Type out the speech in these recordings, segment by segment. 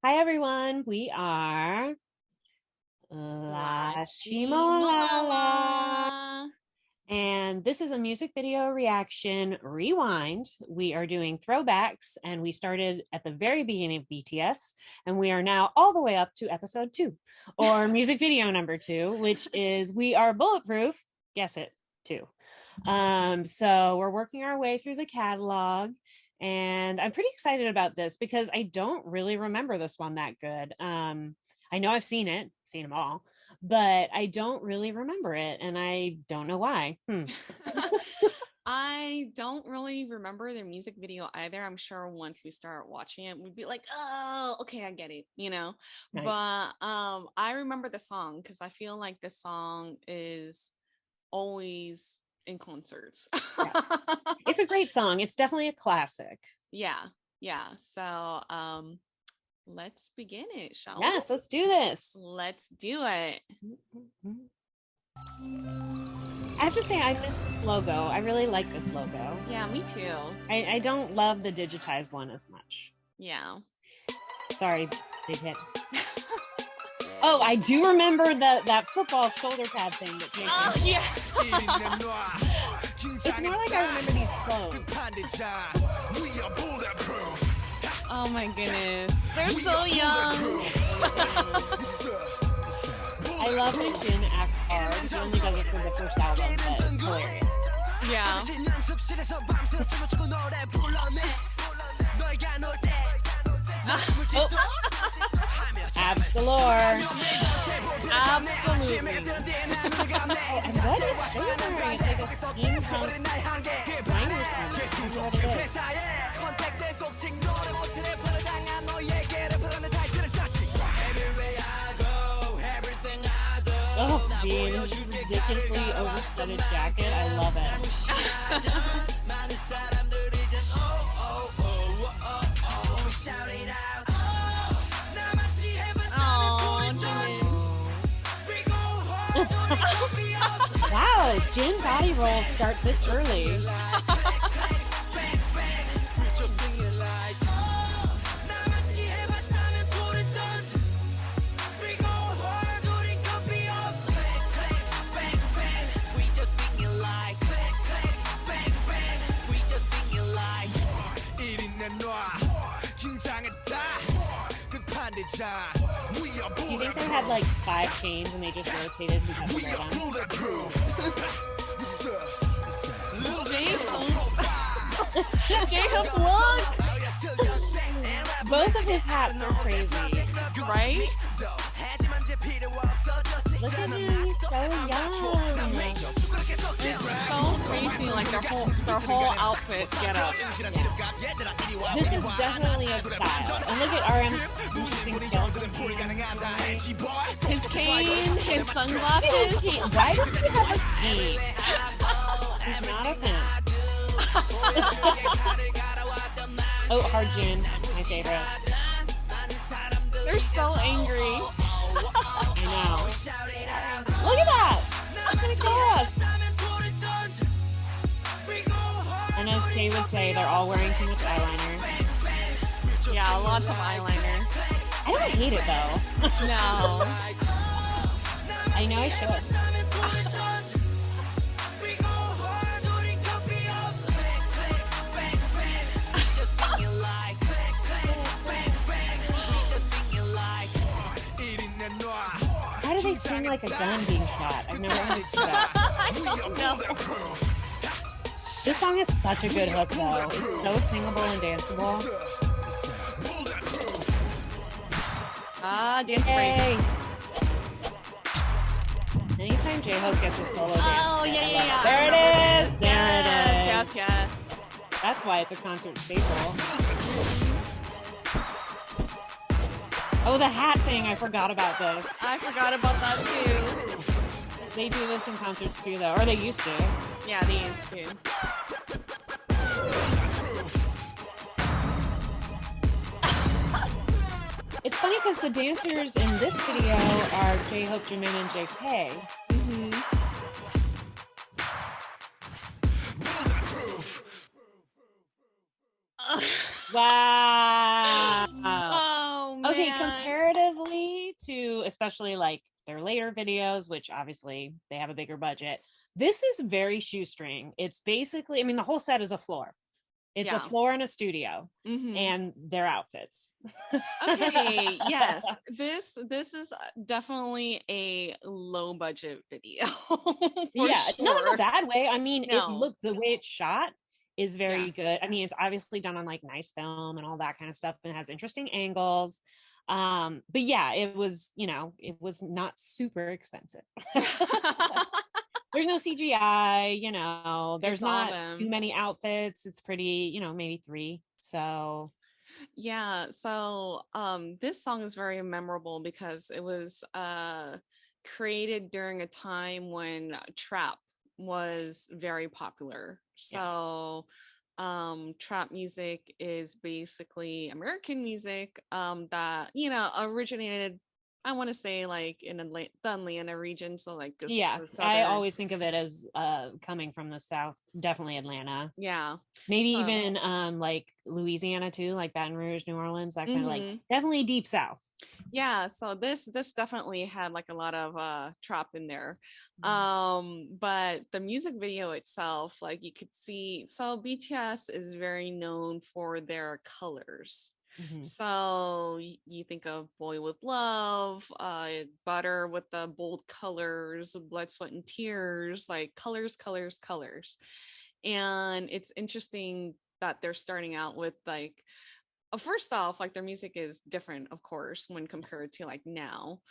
Hi, everyone. We are LaChiMoLaLa. And this is a music video reaction rewind. We are doing throwbacks, and we started at the very beginning of BTS, and we are now all the way up to episode 2, or music video number 2, which is We Are Bulletproof, guess it, 2. So we're working our way through the catalog, and I'm pretty excited about this because I don't really remember this one that good. I know I've seen them all, but I don't really remember it, and I don't know why. I don't really remember the music video either. I'm sure once we start watching it, we'd be like, oh, okay, I get it, Right. But I remember the song because I feel like the song is always in concerts. Yeah. It's a great song. It's definitely a classic. Yeah. So let's begin it, shall we? Yes, let's do this. Let's do it. I have to say, I miss this logo. I really like this logo. Yeah, me too. I don't love the digitized one as much. Yeah. Sorry, big hit. Oh, I do remember that football shoulder pad thing that came. Oh, yeah. It's more like I remember these clothes. Oh my goodness. They're so young. I love when Jin acts hard. He only does it for the first album, but it's hilarious. Yeah. Oh. Abs galore. Absolutely. And what is this? It's like a steampunk diner what it is. Oh, the ridiculously overstudded jacket. I love it. Wow, Jin body rolls start this early. Do you think they had like 5 chains and they just rotated who had to wear them? J-Hope's look! Both of his hats are crazy. Right? Look at him, he's so young. So crazy, like their whole outfit get up. Yeah. This is definitely a style. And look at RM's interesting skeleton. His cane, his sunglasses. Why does he have a cane? He's not a pimp. Oh, hard Jin, my favorite. They're so angry. I know. Look at that! It's gonna kill us. And as Kay would say, they're all wearing too much eyeliner. Yeah, lots of eyeliner. I don't hate it though. No. I know I should. How do they sing like a gun being shot? I've never understood that. I don't know. This song is such a good hook though. It's so singable and danceable. Dance break. Anytime J-Hope gets a solo dance. Oh, yeah. There it is! There it is! Yes. That's why it's a concert staple. Oh, the hat thing! I forgot about this. I forgot about that too. They do this in concerts too, though, or they used to. Yeah, they used to. It's funny because the dancers in this video are J-Hope, Jimin, and JK. Wow. Oh, man. Okay, say comparatively to especially like their later videos, which obviously they have a bigger budget, this is very shoestring. It's basically, I mean, the whole set is a floor. It's a floor in a studio and their outfits. Okay, yes. This is definitely a low budget video. Not in a bad way. I mean, No. it looked, the way it's shot is very good. I mean, it's obviously done on like nice film and all that kind of stuff, and it has interesting angles. But yeah, it was, you know, it was not super expensive. There's no CGI, you know, there's not too many outfits. It's pretty, you know, maybe 3. So yeah. So this song is very memorable because it was created during a time when trap was very popular. So trap music is basically American music that, you know, originated, I want to say like in the Atlanta region. So like I always think of it as coming from the South, definitely Atlanta. Yeah. Maybe even like Louisiana too, like Baton Rouge, New Orleans, that kind of like definitely deep South. Yeah, so this definitely had like a lot of trap in there. But the music video itself, like you could see, so BTS is very known for their colors. So you think of Boy with Love, Butter with the bold colors, Blood, Sweat, and Tears, like colors. And it's interesting that they're starting out with like, first off, like their music is different, of course, when compared to like now.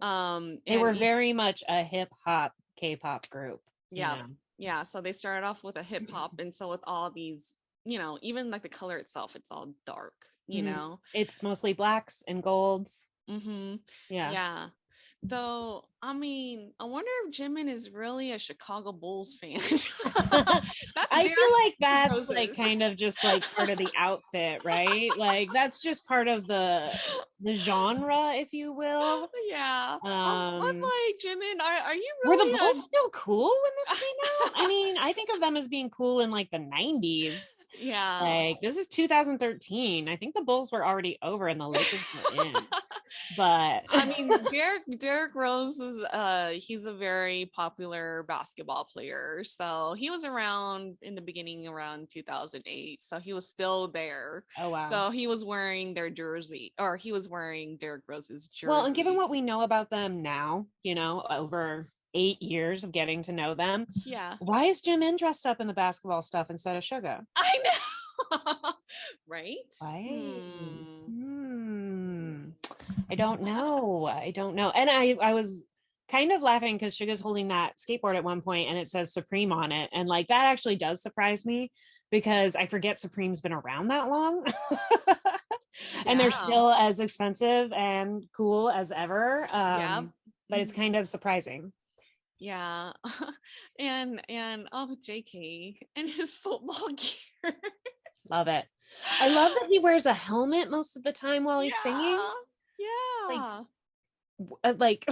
They were very much a hip hop K-pop group. Yeah. You know? Yeah. So they started off with a hip hop, and so with all these, you know, even like the color itself, it's all dark. You know, it's mostly blacks and golds. Yeah. Though, I mean, I wonder if Jimin is really a Chicago Bulls fan. I feel like that's like kind of just like part of the outfit, right? Like that's just part of the genre, if you will. Yeah. I'm like, Jimin, are you Were really the Bulls still cool when this came out? I mean, I think of them as being cool in like the 90s. Yeah. Like this is 2013. I think the Bulls were already over and the Lakers were in. But I mean, Derrick Rose is he's a very popular basketball player. So he was around in the beginning around 2008. So he was still there. Oh wow. So he was wearing their jersey, or he was wearing Derrick Rose's jersey. Well, and given what we know about them now, you know, over 8 years of getting to know them. Yeah. Why is Jimin dressed up in the basketball stuff instead of Suga? I know. Right? Why? I don't know. And I was kind of laughing because Suga's holding that skateboard at one point and it says Supreme on it. And like that actually does surprise me because I forget Supreme's been around that long. And they're still as expensive and cool as ever. But it's kind of surprising. Yeah. and JK and his football gear. Love it. I love that he wears a helmet most of the time while he's singing. Yeah. Like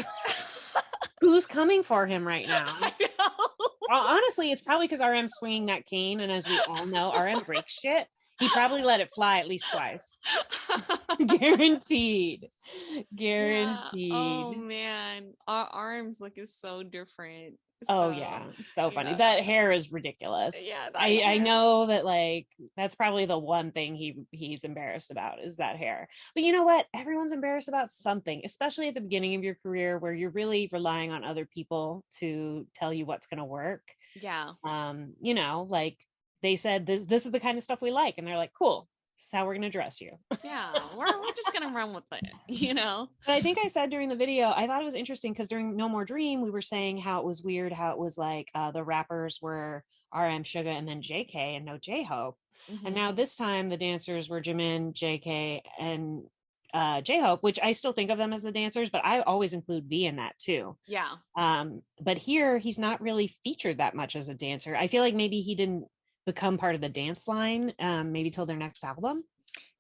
who's coming for him right now? I know. Honestly, it's probably because RM's swinging that cane, and as we all know, RM breaks shit. He probably let it fly at least twice. Guaranteed. Yeah. Oh man, our arms look is so different. Oh yeah, so funny. That hair is ridiculous. Yeah, I know that like that's probably the one thing he's embarrassed about is that hair. But you know what? Everyone's embarrassed about something, especially at the beginning of your career where you're really relying on other people to tell you what's going to work. Yeah. You know, like they said this is the kind of stuff we like, and they're like, cool. This is how we're going to dress you. Yeah, we're just going to run with it, you know? But I think I said during the video, I thought it was interesting because during No More Dream, we were saying how it was weird, how it was like the rappers were RM, Suga, and then JK and no J-Hope. And now this time the dancers were Jimin, JK, and J-Hope, which I still think of them as the dancers, but I always include V in that too. Yeah. But here he's not really featured that much as a dancer. I feel like maybe he didn't become part of the dance line maybe till their next album.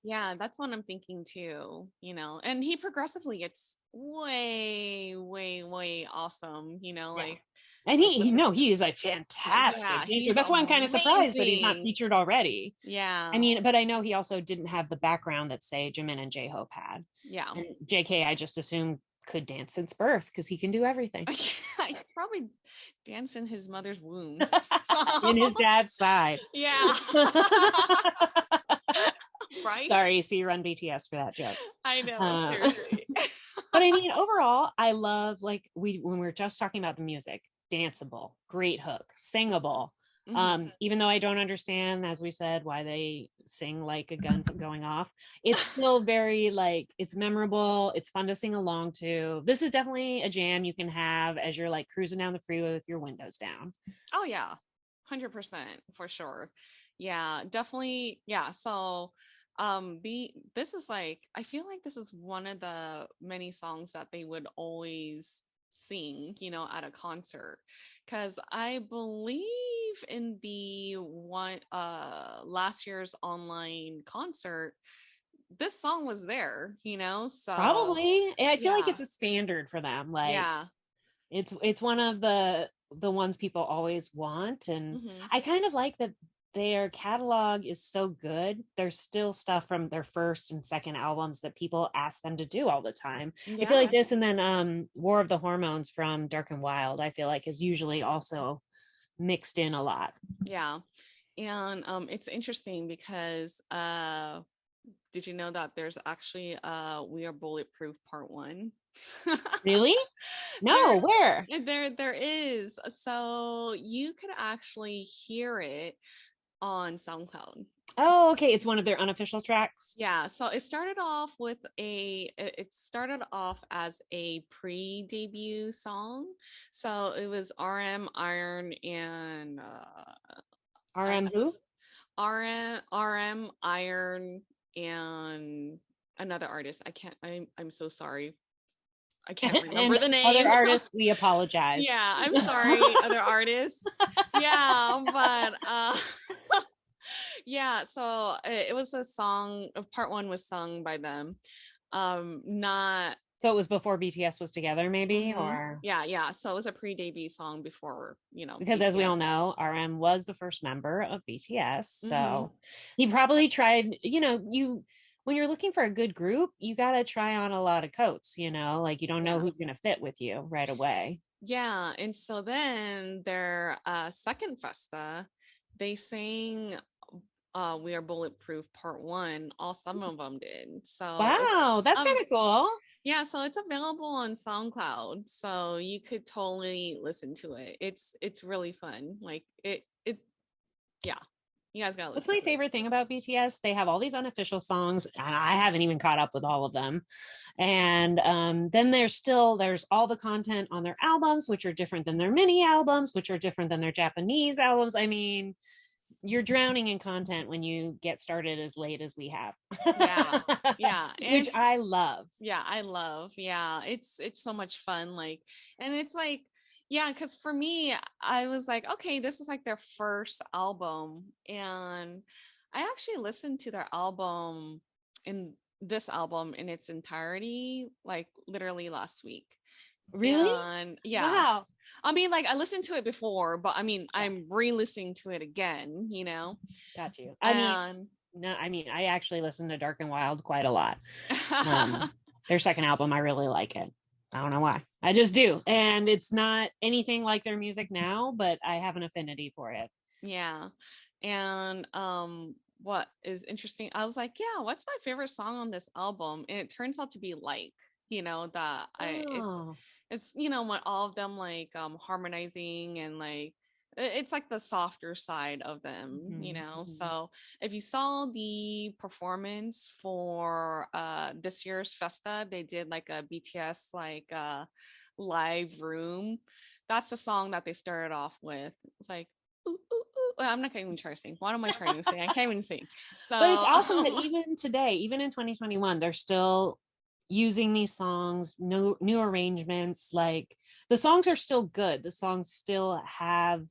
Yeah, that's what I'm thinking too, you know. And he progressively gets way, way, way awesome, you know, Yeah. like And like with his he is a yeah, fantastic dancer. he's That's why I'm kind of surprised that he's not amazing. featured already. I Yeah. mean, but I know he also didn't have the background that, say, Jimin and J-Hope had. Yeah. And JK, I just assumed could dance since birth because he can do everything. He's probably danced in his mother's womb. In his So, dad's side. yeah. Right? Sorry, see, run BTS for that joke. I know, Uh, seriously. but I mean, overall, I love, like, when we were just talking about the music, danceable, great hook, singable. Mhm. Even though I don't understand, as we said, why they sing like a gun going off, it's still very, like, it's memorable. It's fun to sing along to. This is definitely a jam you can have as you're like cruising down the freeway with your windows down. Oh yeah. 100% for sure. Yeah, definitely. Yeah. So this is like I feel like this is one of the many songs that they would always sing, you know, at a concert. Cause I believe in the one last year's online concert, this song was there, you know? So Probably. I feel like yeah. it's a standard for them. Like, Yeah. it's one of the ones people always want, and Hmm. I kind of like that their catalog is so good. There's still stuff from their first and second albums that people ask them to do all the time. I feel Yeah. like this, and then War of the Hormones from Dark and Wild, I feel like is usually also mixed in a lot. Yeah. And it's interesting because did you know that there's actually We Are Bulletproof Part 1? Really? there No, where? there is. So you could actually hear it on SoundCloud. Oh, okay, it's one of their unofficial tracks. Yeah, so it started off as a pre-debut song. So it was RM Iron and I'm RM so who? RM Iron and another artist. I'm so sorry. I can't remember And the other name. artists, we apologize. Yeah, I'm sorry, other artists. Yeah, but yeah, so it was a song of Part 1 was sung by them. Not So it was before BTS was together, maybe, mhm. or Yeah, yeah. So it was a pre-debut song before, you know, because, as we all BTS. know, RM was the first member of BTS. Hmm. So he probably tried, when you're looking for a good group, you got to try on a lot of coats, like you don't know Yeah. who's going to fit with you right away. Yeah, and so then their second festa, they sang We Are Bulletproof Part 1. All some of them did. So it's Wow, that's kind of cool. yeah, so it's available on SoundCloud. So you could totally listen to it. It's really fun. Like it yeah. You guys gotta That's listen my to it. favorite thing about BTS. They have all these unofficial songs, and I haven't even caught up with all of them. And then there's all the content on their albums, which are different than their mini albums, which are different than their Japanese albums. I mean, you're drowning in content when you get started as late as we have. Yeah. Yeah. And Which I love. yeah, I love. Yeah. It's so much fun. Like, and it's like, yeah, because for me, I was like, okay, this is like their first album. And I actually listened to their album in this album in its entirety, like literally last week. Really? And yeah, Wow. I mean, like I listened to it before, but I mean, Yeah, I'm re-listening to it again, you know? got you. I mean, And no, I mean, I actually listen to Dark and Wild quite a lot. Their second album, I really like it. I don't know why. I just do. And it's not anything like their music now, but I have an affinity for it. yeah. And what is interesting, I was like, yeah, what's my favorite song on this album? And it turns out to be Like, you know, that I Oh. it's you know, when all of them like harmonizing and like it's like the softer side of them, you Mhm, know. mhm. So if you saw the performance for this year's festa, they did like a BTS like live room. That's the song that they started off with. It's like ooh, ooh, ooh. Well, I'm not even trying to sing. What am I trying to sing? I can't even sing. So But it's awesome that even today, even in 2021, they're still using these songs, new arrangements. Like, the songs are still good. The songs still have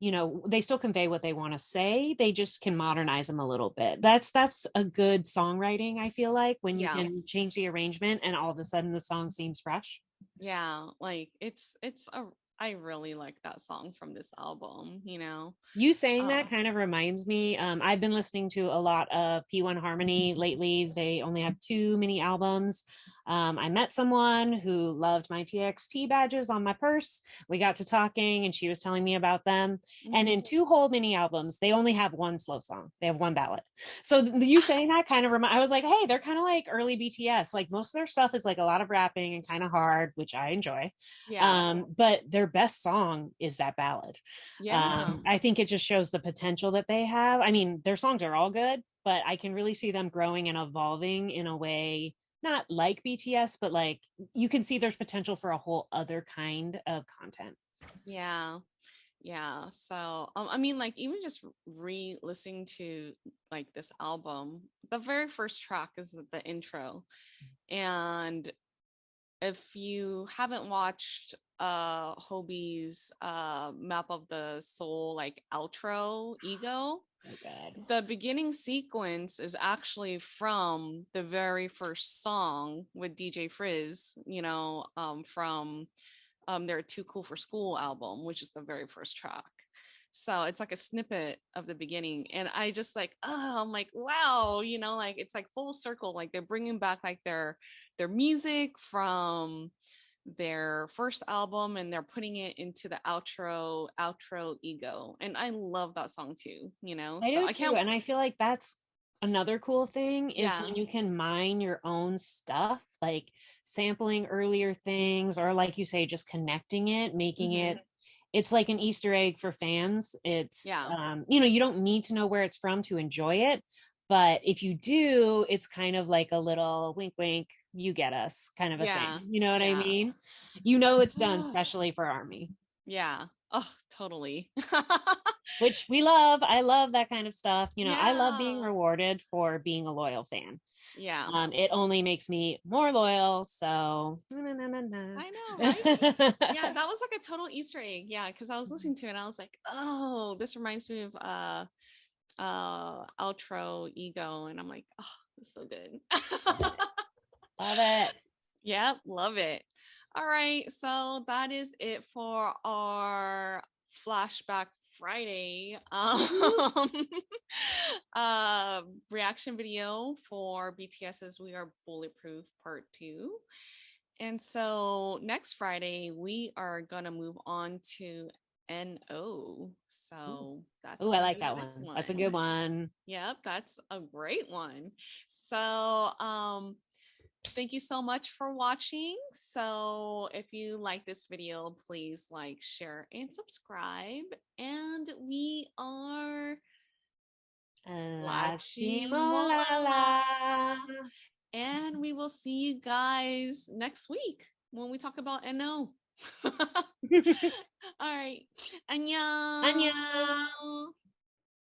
you know, they still convey what they want to say. They just can modernize them a little bit. That's a good songwriting, I feel like, when you can change the arrangement and all of a sudden the song seems fresh. Yeah, like it's a I really like that song from this album, you know. You saying that kind of reminds me. I've been listening to a lot of P1 Harmony lately. They only have 2 mini albums. I met someone who loved my TXT badges on my purse. We got to talking and she was telling me about them. And in 2 whole mini albums, they only have 1 slow song. They have 1 ballad. So you saying that kind of I was like, hey, they're kind of like early BTS. Like most of their stuff is like a lot of rapping and kind of hard, which I enjoy. Yeah. But their best song is that ballad. Yeah. I think it just shows the potential that they have. I mean, their songs are all good, but I can really see them growing and evolving in a way, not like BTS, but like you can see there's potential for a whole other kind of content. Yeah. Yeah. So, I mean, like, even just re-listening to like this album, the very first track is the intro. And if you haven't watched Hobie's Map of the Soul like outro Ego, the beginning sequence is actually from the very first song with DJ Frizz, you know, from their Too Cool for School album, which is the very first track. So it's like a snippet of the beginning. And I just like, oh, I'm like, wow, you know, like it's like full circle. Like they're bringing back like their music from their first album and they're putting it into the outro Ego. And I love that song too, you know. I So do I too. can't. And I feel like that's another cool thing is Yeah. when you can mine your own stuff, like sampling earlier things, or like you say, just connecting it, making it, it's like an Easter egg for fans. It's, you know, you don't need to know where it's from to enjoy it. But if you do, it's kind of like a little wink, wink, you get us kind of a thing. You know what I mean? You know, it's done especially for ARMY. Yeah. Oh, totally. Which we love. I love that kind of stuff. You know, I love being rewarded for being a loyal fan. Yeah. It only makes me more loyal. So I know, right? Yeah, that was like a total Easter egg. Yeah, because I was listening to it and I was like, oh, this reminds me of outro Ego. And I'm like, oh, it's so good. Love it. Yep, love it. All right, so that is it for our Flashback Friday reaction video for BTS's We Are Bulletproof Part 2. And so next Friday, we are going to move on to NO. So that's I like that one. That's a good one. Yep, that's a great one. So thank you so much for watching. So if you like this video, please like, share, and subscribe. And we are LaChiMoLaLa. And we will see you guys next week when we talk about NO. All right. Annyeong. Annyeong.